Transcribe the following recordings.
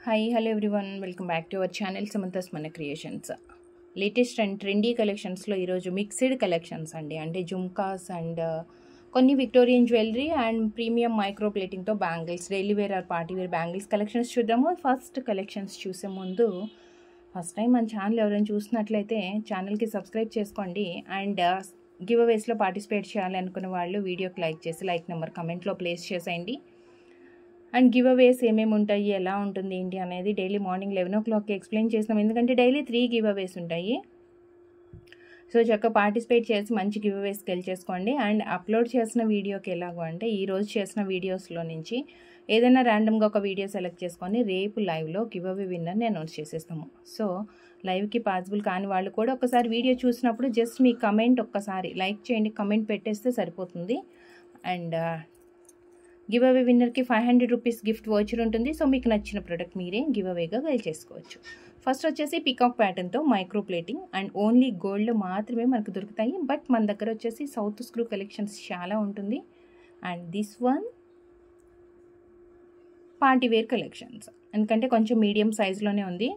Hi, hello everyone. Welcome back to our channel Samantha's Mana Creations. Latest and trendy కలెక్షన్స్లో ఈరోజు mixed collections అంటే jhumkas and కొన్ని Victorian jewellery and premium micro ప్లేటింగ్తో bangles daily wear or party wear bangles collections చూద్దాము. First collections చూసే ముందు first time మన channel ఎవరైనా చూసినట్లయితే ఛానల్కి సబ్స్క్రైబ్ చేసుకోండి అండ్ గివ్ అవేస్లో పార్టిసిపేట్ చేయాలి అనుకున్న వాళ్ళు వీడియోకి లైక్ చేసి లైక్ నెంబర్ కమెంట్లో ప్లేస్ చేసేయండి. అండ్ గివ్ అవేస్ ఏమేమి ఉంటాయి, ఎలా ఉంటుంది ఏంటి అనేది డైలీ మార్నింగ్ 11 o'clock ఎక్స్ప్లెయిన్ చేస్తాం. ఎందుకంటే డైలీ 3 గివ్ అవేస్ ఉంటాయి. సో చక్కగా పార్టిసిపేట్ చేసి మంచి గివ్ అవేస్ గెలిచేసుకోండి. అండ్ అప్లోడ్ చేసిన వీడియోకి ఎలాగో అంటే ఈరోజు చేసిన వీడియోస్లో నుంచి ఏదైనా ర్యాండమ్గా ఒక వీడియో సెలెక్ట్ చేసుకొని రేపు లైవ్లో గివ్ అవే విన్నర్ని అనౌన్స్ చేసేస్తాము. సో లైవ్కి పాసిబుల్ కాని వాళ్ళు కూడా ఒకసారి వీడియో చూసినప్పుడు జస్ట్ మీ కమెంట్ ఒక్కసారి లైక్ చేయండి, కమెంట్ పెట్టేస్తే సరిపోతుంది. అండ్ గివ్ అవే విన్నర్కి 500 రూపీస్ గిఫ్ట్ వోచర్ ఉంటుంది. సో మీకు నచ్చిన ప్రోడక్ట్ మీరే గివ్ అవేగా గెలిచేసుకోవచ్చు. ఫస్ట్ వచ్చేసి పికాక్ ప్యాటర్న్తో micro plating and only gold మాత్రమే మనకు దొరుకుతాయి. బట్ మన దగ్గర వచ్చేసి సౌత్ స్క్రూ కలెక్షన్స్ చాలా ఉంటుంది. And this one party wear collections, ఎందుకంటే కొంచెం మీడియం సైజులోనే ఉంది.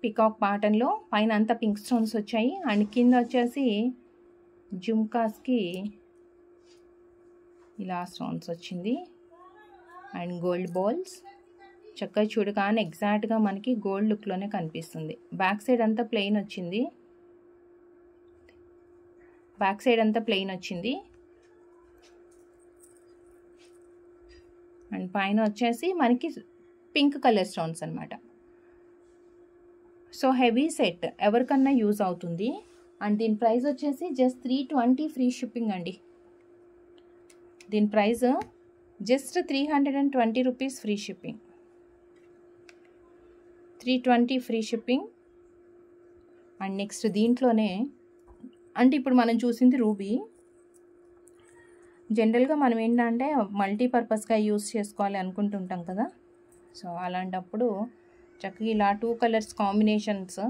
పికాక్ ప్యాటర్న్లో పైన అంతా పింక్ స్టోన్స్ వచ్చాయి అండ్ కింద వచ్చేసి జుమ్కాస్కి ఇలా స్టోన్స్ వచ్చింది అండ్ గోల్డ్ బాల్స్ చక్కగా చూడగానే ఎగ్జాక్ట్గా మనకి గోల్డ్ లుక్లోనే కనిపిస్తుంది. బ్యాక్ సైడ్ అంతా ప్లెయిన్ వచ్చింది. అండ్ పైన వచ్చేసి మనకి పింక్ కలర్ స్టోన్స్ అనమాట. సో హెవీ సెట్ ఎవరికన్నా యూజ్ అవుతుంది. అండ్ దీని ప్రైస్ వచ్చేసి జస్ట్ 320 ఫ్రీ షిప్పింగ్ అండి. దీని price just 320 rupees free shipping, 320 free shipping. And next దీంట్లోనే అంటే ఇప్పుడు మనం చూసింది రూబీ. జనరల్గా మనం ఏంటంటే మల్టీపర్పస్గా యూస్ చేసుకోవాలి అనుకుంటుంటాం కదా. సో అలాంటప్పుడు చక్కగా ఇలా 2 కలర్స్ కాంబినేషన్స్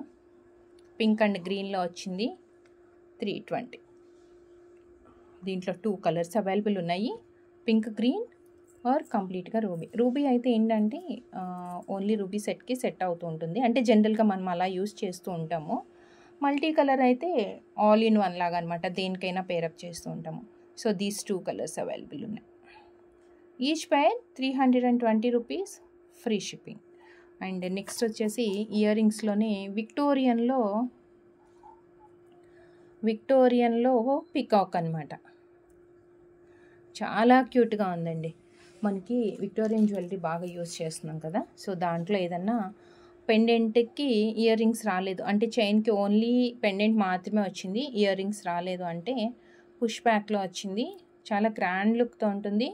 పింక్ అండ్ గ్రీన్లో వచ్చింది 320. దీంట్లో 2 కలర్స్ అవైలబుల్ ఉన్నాయి, పింక్ గ్రీన్ ఆర్ కంప్లీట్గా రూబీ అయితే ఏంటంటే ఓన్లీ రూబీ సెట్కి సెట్ అవుతూ ఉంటుంది. అంటే జనరల్గా మనం అలా యూస్ చేస్తూ ఉంటాము. మల్టీ కలర్ అయితే ఆల్ ఇన్ వన్ లాగా అనమాట, దేనికైనా పేరప్ చేస్తూ ఉంటాము. సో దీస్ 2 కలర్స్ అవైలబుల్ ఉన్నాయి. Each pair 320 rupees free shipping. And next వచ్చేసి ఇయర్ రింగ్స్లోనే విక్టోరియన్లో పికాక్ అనమాట. చాలా క్యూట్గా ఉందండి. మనకి విక్టోరియన్ జ్యువెలరీ బాగా యూస్ చేస్తున్నాం కదా. సో దాంట్లో ఏదన్నా పెండెంట్కి ఇయర్ రింగ్స్ రాలేదు అంటే చైన్కి ఓన్లీ పెండెంట్ మాత్రమే వచ్చింది, ఇయర్ రింగ్స్ రాలేదు అంటే పుష్ బ్యాక్లో వచ్చింది. చాలా గ్రాండ్ లుక్తో ఉంటుంది.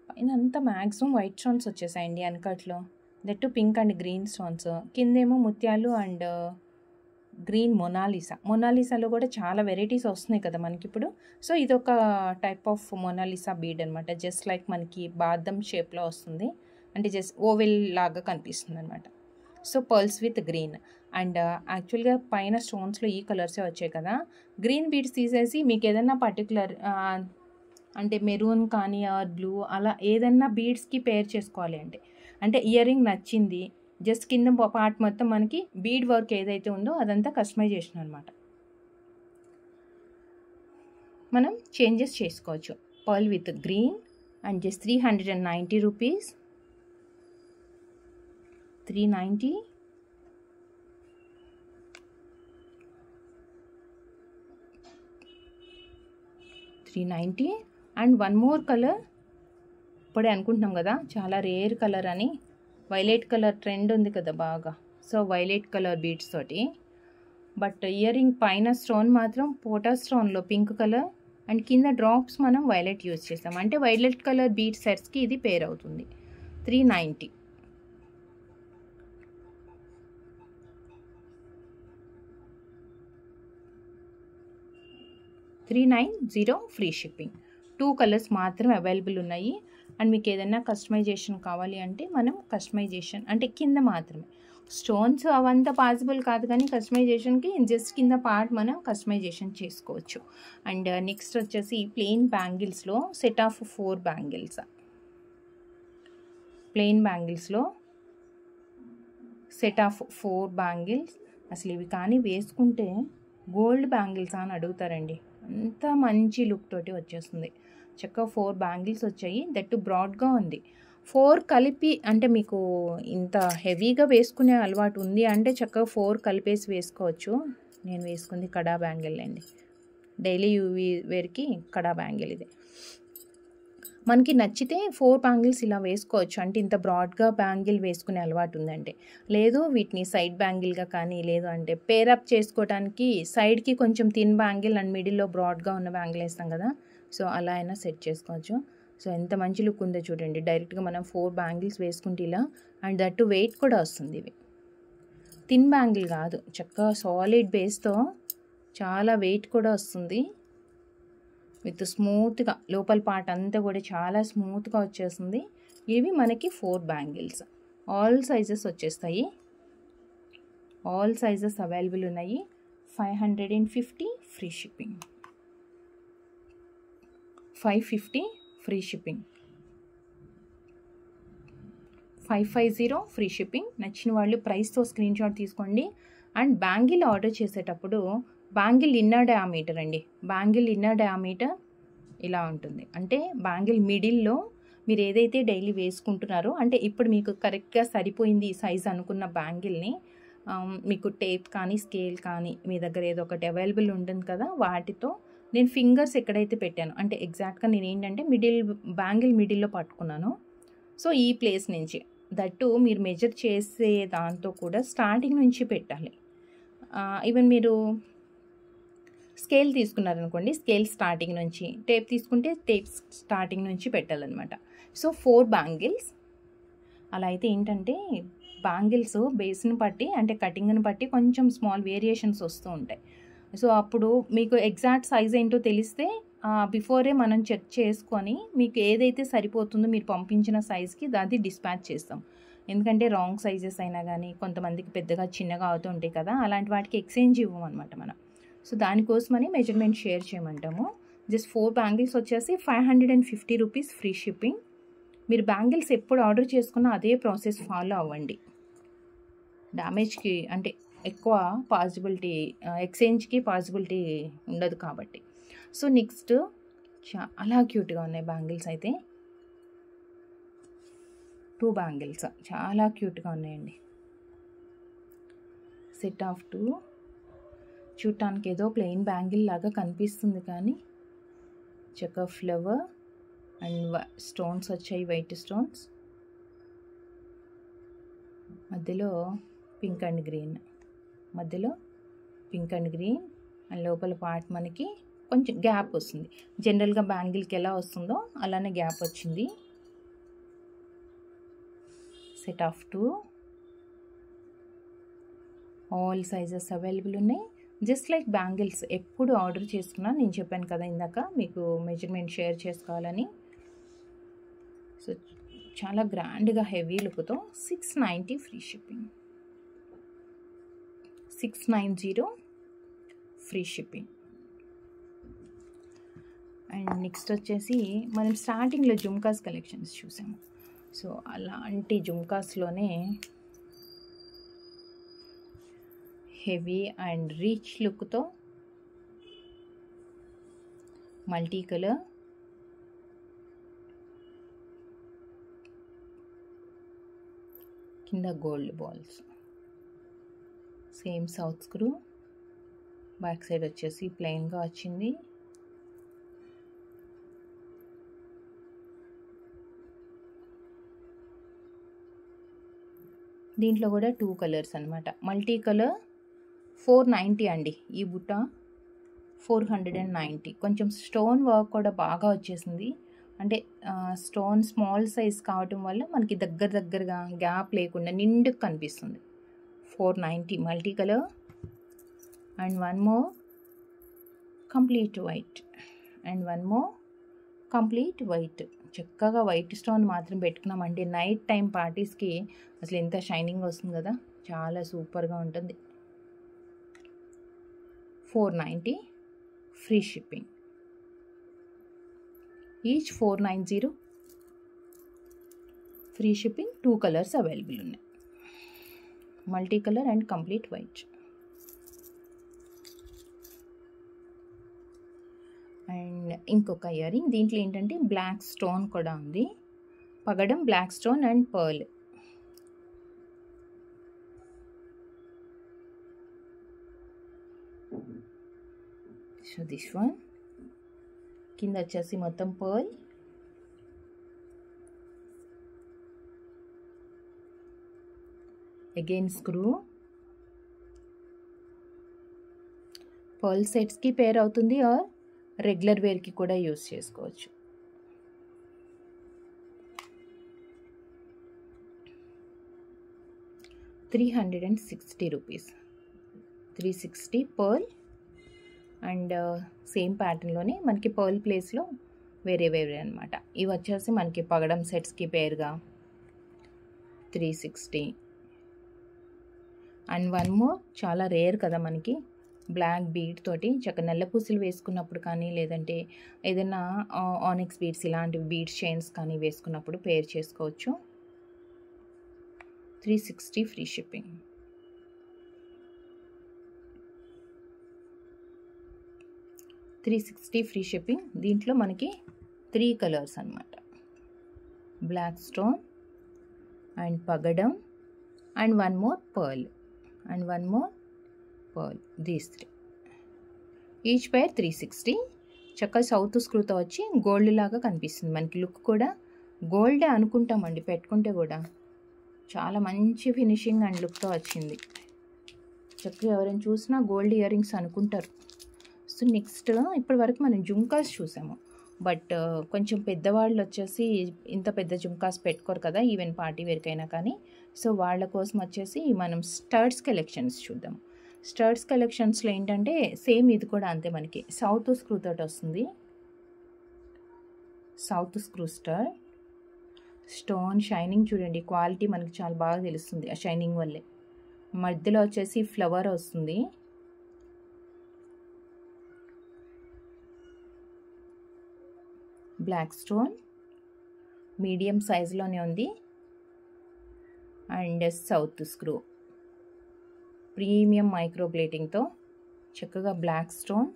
పైన అంతా మ్యాక్సిమం వైట్ స్టోన్స్ వచ్చేసాయండి అన్కట్లో, that pink and green stones. కిందేమో ముత్యాలు అండ్ గ్రీన్ మొనాలిసాలో కూడా చాలా వెరైటీస్ వస్తున్నాయి కదా మనకి ఇప్పుడు. సో ఇదొక టైప్ ఆఫ్ మొనాలిసా బీడ్ అనమాట. జస్ట్ లైక్ మనకి బాదం షేప్లో వస్తుంది, అంటే జస్ట్ ఓవెల్ లాగా కనిపిస్తుంది అనమాట. So pearls with green and యాక్చువల్గా పైన స్టోన్స్లో ఈ కలర్సే వచ్చాయి కదా. గ్రీన్ బీడ్స్ తీసేసి మీకు ఏదైనా పర్టికులర్ అంటే మెరూన్ కానీ ఆర్ బ్లూ అలా ఏదైనా బీడ్స్కి పేర్ చేసుకోవాలి అంటే ఇయర్ రింగ్ నచ్చింది, జస్ట్ కింద పార్ట్ మొత్తం మనకి బీడ్ వర్క్ ఏదైతే ఉందో అదంతా కస్టమైజేషన్ అనమాట. మనం చేంజెస్ చేసుకోవచ్చు. Pearl with green and just 390 rupees, 390. And one more colour. ఇప్పుడే అనుకుంటున్నాం కదా చాలా రేర్ కలర్ అని. వైలెట్ కలర్ ట్రెండ్ ఉంది కదా బాగా. సో వైలెట్ కలర్ బీడ్స్ తోటి, బట్ ఇయర్ రింగ్ పైన స్టోన్ మాత్రం పోటా స్టోన్లో పింక్ కలర్ అండ్ కింద డ్రాప్స్ మనం వైలెట్ యూజ్ చేస్తాం. అంటే వైలెట్ కలర్ బీడ్ సెట్స్కి ఇది పేర్ అవుతుంది. 390. 390 ఫ్రీ షిప్పింగ్. 2 కలర్స్ మాత్రమే అవైలబుల్ ఉన్నాయి. అండ్ మీకు ఏదైనా కస్టమైజేషన్ కావాలి అంటే మనం కస్టమైజేషన్ అంటే కింద మాత్రమే స్టోన్స్ అవంతా పాసిబుల్ కాదు, కానీ కస్టమైజేషన్కి జస్ట్ కింద పార్ట్ మనం కస్టమైజేషన్ చేసుకోవచ్చు. అండ్ నెక్స్ట్ వచ్చేసి ప్లెయిన్ బ్యాంగిల్స్లో సెట్ ఆఫ్ 4 బ్యాంగిల్స్. ప్లెయిన్ బ్యాంగిల్స్లో సెట్ ఆఫ్ 4 బ్యాంగిల్స్. అసలు ఇవి కానీ వేసుకుంటే గోల్డ్ బ్యాంగిల్స్ అని అడుగుతారండి, అంత మంచి లుక్ తోటి వచ్చేస్తుంది. చక్కగా 4 బ్యాంగిల్స్ వచ్చాయి, దట్టు బ్రాడ్గా ఉంది. 4 కలిపి అంటే మీకు ఇంత హెవీగా వేసుకునే అలవాటు ఉంది అంటే చక్కగా 4 కలిపేసి వేసుకోవచ్చు. నేను వేసుకుంది కడా బ్యాంగిల్ అండి, డైలీ యూవీ వేర్కి కడా బ్యాంగిల్ ఇది. మనకి నచ్చితే 4 బ్యాంగిల్స్ ఇలా వేసుకోవచ్చు, అంటే ఇంత బ్రాడ్గా బ్యాంగిల్ వేసుకునే అలవాటు ఉందంటే. లేదు వీటిని సైడ్ బ్యాంగిల్గా కానీ, లేదు అంటే పేరప్ చేసుకోవడానికి సైడ్కి కొంచెం థిన్ బ్యాంగిల్ అండ్ మిడిల్లో బ్రాడ్గా ఉన్న బ్యాంగిల్ వేస్తాం కదా, సో అలా అయినా సెట్ చేసుకోవచ్చు. సో ఎంత మంచి లుక్ ఉందో చూడండి. డైరెక్ట్గా మనం 4 బ్యాంగిల్స్ వేసుకుంటే ఇలా, అండ్ దట్టు వెయిట్ కూడా వస్తుంది. ఇవి థిన్ బ్యాంగిల్ కాదు, చక్కగా సాలిడ్ బేస్తో చాలా వెయిట్ కూడా వస్తుంది. విత్ స్మూత్గా లోపల పార్ట్ అంతా కూడా చాలా స్మూత్గా వచ్చేస్తుంది. ఇవి మనకి 4 బ్యాంగిల్స్. ఆల్ సైజెస్ వచ్చేస్తాయి, ఆల్ సైజెస్ అవైలబుల్ ఉన్నాయి. 550 free shipping, 550 free shipping, 550 free shipping. నచ్చిన వాళ్ళు ప్రైస్తో స్క్రీన్ షాట్ తీసుకోండి. అండ్ బ్యాంగిల్ ఆర్డర్ చేసేటప్పుడు బ్యాంగిల్ ఇన్నర్ డయామీటర్ అండి, బ్యాంగిల్ ఇన్నర్ డయామీటర్ ఇలా ఉంటుంది. అంటే బ్యాంగిల్ మిడిల్లో మీరు ఏదైతే డైలీ వేసుకుంటున్నారో, అంటే ఇప్పుడు మీకు కరెక్ట్గా సరిపోయింది ఈ సైజ్ అనుకున్న బ్యాంగిల్ని మీకు టేప్ కానీ స్కేల్ కానీ మీ దగ్గర ఏదో ఒకటి అవైలబుల్ ఉంటుంది కదా, వాటితో నేను ఫింగర్స్ ఎక్కడైతే పెట్టాను అంటే ఎగ్జాక్ట్గా నేను ఏంటంటే బ్యాంగిల్ మిడిల్లో పట్టుకున్నాను. సో ఈ ప్లేస్ నుంచి దట్టు మీరు మెజర్ చేసే దాంతో కూడా స్టార్టింగ్ నుంచి పెట్టాలి. ఈవెన్ మీరు స్కేల్ తీసుకున్నారనుకోండి, స్కేల్ స్టార్టింగ్ నుంచి, టేప్ తీసుకుంటే టేప్ స్టార్టింగ్ నుంచి పెట్టాలన్నమాట. So 4 bangles. అలా అయితే ఏంటంటే బ్యాంగిల్స్ బేస్ని బట్టి అంటే కటింగ్ని బట్టి కొంచెం స్మాల్ వేరియేషన్స్ వస్తూ ఉంటాయి. సో అప్పుడు మీకు ఎగ్జాక్ట్ సైజ్ ఏంటో తెలిస్తే బిఫోరే మనం చెక్ చేసుకొని మీకు ఏదైతే సరిపోతుందో మీరు పంపించిన సైజ్కి అది డిస్పాచ్ చేస్తాం. ఎందుకంటే రాంగ్ సైజెస్ అయినా కానీ కొంతమందికి పెద్దగా చిన్నగా అవుతూ ఉంటాయి కదా, అలాంటి వాటికి ఎక్స్చేంజ్ ఇవ్వమన్నమాట మనం. సో దానికోసమని మెజర్మెంట్ షేర్ చేయమంటాము. జస్ట్ 4 బ్యాంగిల్స్ వచ్చేసి 550 రూపీస్ ఫ్రీ షిప్పింగ్. మీరు బ్యాంగిల్స్ ఎప్పుడు ఆర్డర్ చేసుకున్నా అదే ప్రాసెస్ ఫాలో అవ్వండి. డ్యామేజ్కి అంటే ఎక్కువ పాసిబిలిటీ, ఎక్స్చేంజ్కి పాసిబిలిటీ ఉండదు కాబట్టి. సో నెక్స్ట్ చాలా క్యూట్గా ఉన్నాయి బ్యాంగిల్స్ అయితే. 2 బ్యాంగిల్స్ చాలా క్యూట్గా ఉన్నాయండి. Set of 2. చూడటానికి ఏదో ప్లెయిన్ బ్యాంగిల్ లాగా కనిపిస్తుంది కానీ చక్కగా ఫ్లవర్ అండ్ స్టోన్స్ వచ్చాయి, వైట్ స్టోన్స్, మధ్యలో పింక్ అండ్ గ్రీన్, మధ్యలో పింక్ అండ్ గ్రీన్ అండ్ లోపల పార్ట్ మనకి కొంచెం గ్యాప్ వస్తుంది. జనరల్గా బ్యాంగిల్కి ఎలా వస్తుందో అలానే గ్యాప్ వచ్చింది. Set of 2. All sizes available ఉన్నాయి. జస్ట్ లైక్ బ్యాంగిల్స్ ఎప్పుడు ఆర్డర్ చేసుకున్నా నేను చెప్పాను కదా ఇందాక మీకు మెజర్మెంట్ షేర్ చేసుకోవాలని. సో చాలా గ్రాండ్గా హెవీ లుక్తో 690 free shipping, 690 free shipping. And next వచ్చేసి మనం స్టార్టింగ్లో జుమ్కాస్ కలెక్షన్స్ చూసాము. సో అలాంటి జుమ్కాస్లోనే హెవీ అండ్ రిచ్ లుక్తో మల్టీ కలర్, కింద gold balls, same south screw, back side వచ్చేసి ప్లెయిన్గా వచ్చింది. దీంట్లో కూడా 2 కలర్స్ అనమాట, మల్టీ కలర్. 490 అండి ఈ బుట్ట, 490. కొంచెం స్టోన్ వర్క్ కూడా బాగా వచ్చేసింది, అంటే స్టోన్ స్మాల్ సైజ్ కావటం వల్ల మనకి దగ్గరగా గ్యాప్ లేకుండా నిండుగా కనిపిస్తుంది. 490 multi colour. And one more complete white, and one more complete white. చక్కగా వైట్ స్టోన్ మాత్రం పెట్టుకున్నామంటే నైట్ టైం పార్టీస్కి అసలు ఎంత షైనింగ్ వస్తుంది కదా, చాలా సూపర్గా ఉంటుంది. 490 free shipping, each 490. Free shipping. 2 colours available ఉన్నాయి, multi colour and complete white. And ఇంకొక ఇయర్ రింగ్, దీంట్లో ఏంటంటే బ్లాక్ స్టోన్ కూడా ఉంది, పగడం black stone and pearl. So this one కింద వచ్చేసి మొత్తం పర్ల్, అగైన్ స్క్రూ. పర్ల్ సెట్స్కి పేర్ అవుతుంది ఆర్ రెగ్యులర్ వేర్కి కూడా యూస్ చేసుకోవచ్చు. ₹360, 360 పర్ల్. అండ్ సేమ్ ప్యాటర్న్లోనే మనకి పర్ల్ ప్లేస్లో వేరే వేరే అనమాట. ఇవి వచ్చేసి మనకి పగడం సెట్స్కి పేరుగా 360. అండ్ వన్ మోర్, చాలా రేర్ కదా మనకి, బ్లాక్ బీడ్ తోటి చక్కగా నల్ల పూసలు వేసుకున్నప్పుడు కానీ, లేదంటే ఏదైనా ఆనిక్స్ బీడ్స్ ఇలాంటి బీడ్స్ చైన్స్ కానీ వేసుకున్నప్పుడు పేర్ చేసుకోవచ్చు. 360 ఫ్రీ షిప్పింగ్. $360 free shipping. దీంట్లో మనకి 3 కలర్స్ అనమాట, బ్లాక్ స్టోన్ అండ్ పగడం and one more pearl and one more pearl. These 3 each pair 360. చక్కగా సౌత్ స్క్రూతో వచ్చి గోల్డ్ లాగా కనిపిస్తుంది మనకి. లుక్ కూడా గోల్డే అనుకుంటామండి పెట్టుకుంటే కూడా. చాలా మంచి ఫినిషింగ్ అండ్ లుక్తో వచ్చింది. చక్కగా ఎవరైనా చూసినా గోల్డ్ ఇయర్ రింగ్స్ అనుకుంటారు. సో నెక్స్ట్, ఇప్పటి వరకు మనం జుమ్కాస్ చూసాము, బట్ కొంచెం పెద్దవాళ్ళు వచ్చేసి ఇంత పెద్ద జుమ్కాస్ పెట్టుకోరు కదా, ఈవెన్ పార్టీ వేర్కైనా కానీ. సో వాళ్ళ కోసం వచ్చేసి మనం స్టర్డ్స్ కలెక్షన్స్ చూద్దాం. స్టర్డ్స్ కలెక్షన్స్లో ఏంటంటే సేమ్ ఇది కూడా అంతే, మనకి సౌత్ స్క్రూ తోటి వస్తుంది. సౌత్ స్క్రూ స్టర్డ్, స్టోన్ షైనింగ్ చూడండి, క్వాలిటీ మనకి చాలా బాగా తెలుస్తుంది ఆ షైనింగ్ వల్లే. మధ్యలో వచ్చేసి ఫ్లవర్ వస్తుంది. బ్లాక్ స్టోన్ మీడియం సైజులోనే ఉంది. And south screw premium micro ప్లేటింగ్తో చక్కగా బ్లాక్ స్టోన్.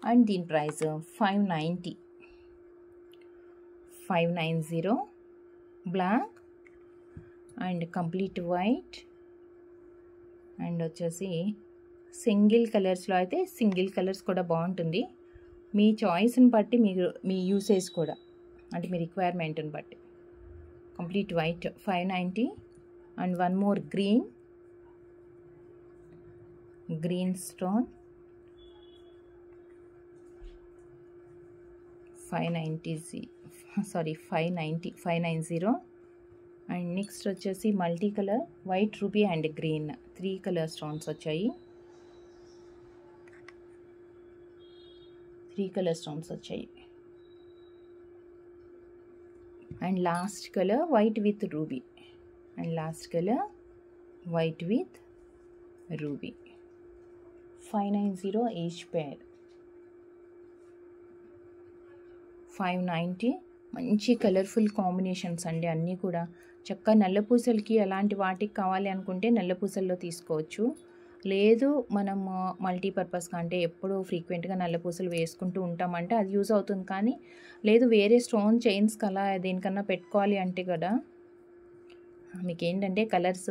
అండ్ దీని price 590 black and complete white. And వచ్చేసి సింగిల్ కలర్స్లో అయితే సింగిల్ కలర్స్ కూడా బాగుంటుంది, మీ చాయిస్ని బట్టి, మీరు మీ యూసేజ్ కూడా, అంటే మీ రిక్వైర్మెంట్ని బట్టి. Complete white 590. And one more green stone 590. And next వచ్చేసి multi colour white, ruby and green 3 colour stones వచ్చాయి. 3 కలర్ స్టోన్స్ వచ్చాయి. And last colour white with ruby. And last colour white with ruby. 590 each pair. 590. మంచి colourful combinations అండి అన్నీ కూడా. చక్కగా నల్లపూసలకి అలాంటి వాటికి కావాలి అనుకుంటే నల్లపూసల్లో తీసుకోవచ్చు. లేదు మనం మల్టీపర్పస్గా అంటే ఎప్పుడు ఫ్రీక్వెంట్గా నల్లపూసలు వేసుకుంటూ ఉంటామంటే అది యూజ్ అవుతుంది. కానీ లేదు వేరే స్టోన్ చైన్స్కి అలా దేనికన్నా పెట్టుకోవాలి అంటే కదా, మీకు ఏంటంటే కలర్స్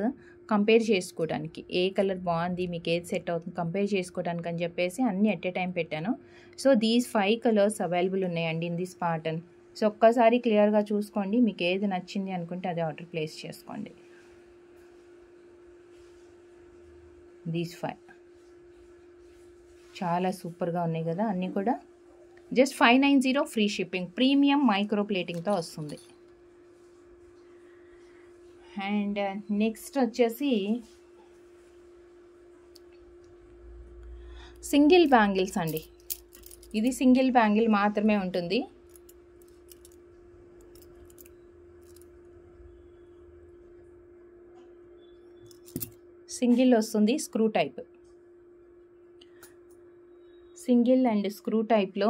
కంపేర్ చేసుకోవడానికి, ఏ కలర్ బాగుంది, మీకు ఏది సెట్ అవుతుంది కంపేర్ చేసుకోవడానికి అని చెప్పేసి అన్నీ ఎట్ ఏ టైం పెట్టాను. సో దీస్ 5 కలర్స్ అవైలబుల్ ఉన్నాయండి ఇన్ దిస్ ప్యాటర్న్. సో ఒక్కసారి క్లియర్గా చూసుకోండి, మీకు ఏది నచ్చింది అనుకుంటే అది ఆర్డర్ ప్లేస్ చేసుకోండి. దీస్ 5 చాలా సూపర్గా ఉన్నాయి కదా అన్నీ కూడా. Just 590 free shipping, premium micro ప్లేటింగ్తో వస్తుంది. అండ్ నెక్స్ట్ వచ్చేసి సింగిల్ బ్యాంగిల్స్ అండి. ఇది సింగిల్ బ్యాంగిల్ మాత్రమే ఉంటుంది. సింగిల్ వస్తుంది, screw type. Single and screw టైప్లో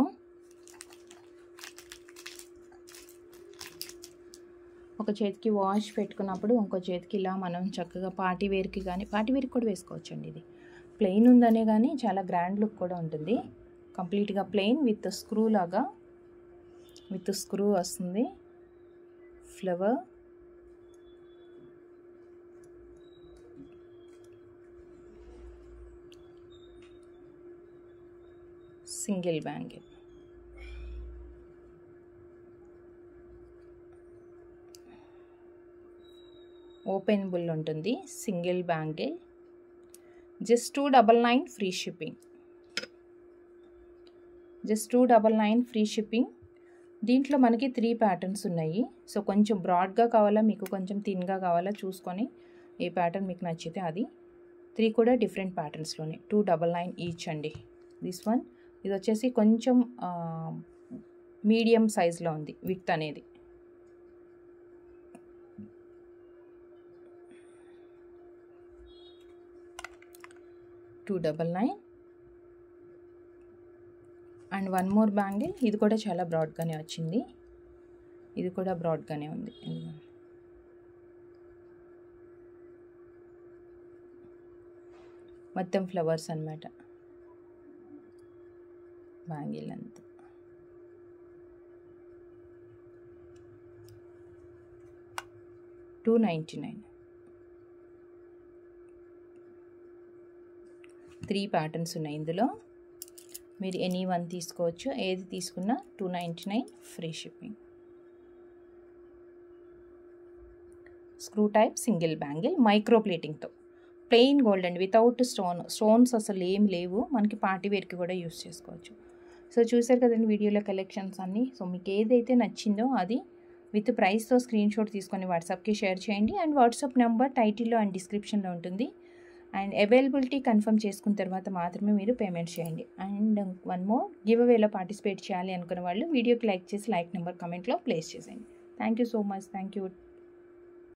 ఒక చేతికి వాష్ పెట్టుకున్నప్పుడు ఇంకో చేతికి ఇలా మనం చక్కగా పార్టీ వేర్కి కానీ పార్టీ వేర్కి కూడా వేసుకోవచ్చండి. ఇది ప్లెయిన్ ఉందనే కానీ చాలా గ్రాండ్ లుక్ కూడా ఉంటుంది. కంప్లీట్గా ప్లెయిన్ విత్ స్క్రూ లాగా, విత్ స్క్రూ వస్తుంది. ఫ్లవర్, సింగిల్ బ్యాంగిల్, ఓపెనబుల్ ఉంటుంది. Single bangle, just 299 free shipping. Just 299 free shipping. దీంట్లో మనకి 3 ప్యాటర్న్స్ ఉన్నాయి. సో కొంచెం బ్రాడ్గా కావాలా, మీకు కొంచెం థిన్గా కావాలా చూసుకొని ఏ ప్యాటర్న్ మీకు నచ్చితే అది. 3 కూడా డిఫరెంట్ ప్యాటర్న్స్లోనే 299 ఈచ్ అండి. దిస్ వన్, ఇది వచ్చేసి కొంచెం మీడియం సైజ్లో ఉంది విడ్త్ అనేది. $299. అండ్ వన్ మోర్ బ్యాంగిల్, ఇది కూడా చాలా బ్రాడ్గానే వచ్చింది. ఇది కూడా బ్రాడ్గానే ఉంది. మొత్తం ఫ్లవర్స్ అన్నమాట బ్యాంగిల్ అంతా. $299. 3 ప్యాటర్న్స్ ఉన్నాయి ఇందులో. మీరు ఎనీ వన్ తీసుకోవచ్చు, ఏది తీసుకున్నా 299 free shipping. Screw type single bangle, micro ప్లేటింగ్తో, ప్లెయిన్ గోల్డ్ అండి, వితౌట్ స్టోన్స్ అసలు ఏం లేవు. మనకి పార్టీ వేర్కి కూడా యూస్ చేసుకోవచ్చు. సో చూసారు కదండి వీడియోలో కలెక్షన్స్ అన్నీ. సో మీకు ఏదైతే నచ్చిందో అది విత్ ప్రైస్తో స్క్రీన్ షాట్ తీసుకొని వాట్సాప్కి షేర్ చేయండి. అండ్ వాట్సాప్ నెంబర్ టైటిల్లో అండ్ డిస్క్రిప్షన్లో ఉంటుంది. అండ్ అవైలబిలిటీ కన్ఫర్మ్ చేసుకున్న తర్వాత మాత్రమే మీరు పేమెంట్ చేయండి. అండ్ వన్ మోర్, గివ్ అవేలో పార్టిసిపేట్ చేయాలి అనుకున్న వాళ్ళు వీడియోకి లైక్ చేసి లైక్ నెంబర్ కమెంట్లో ప్లేస్ చేసేయండి. Thank you so much. Thank you.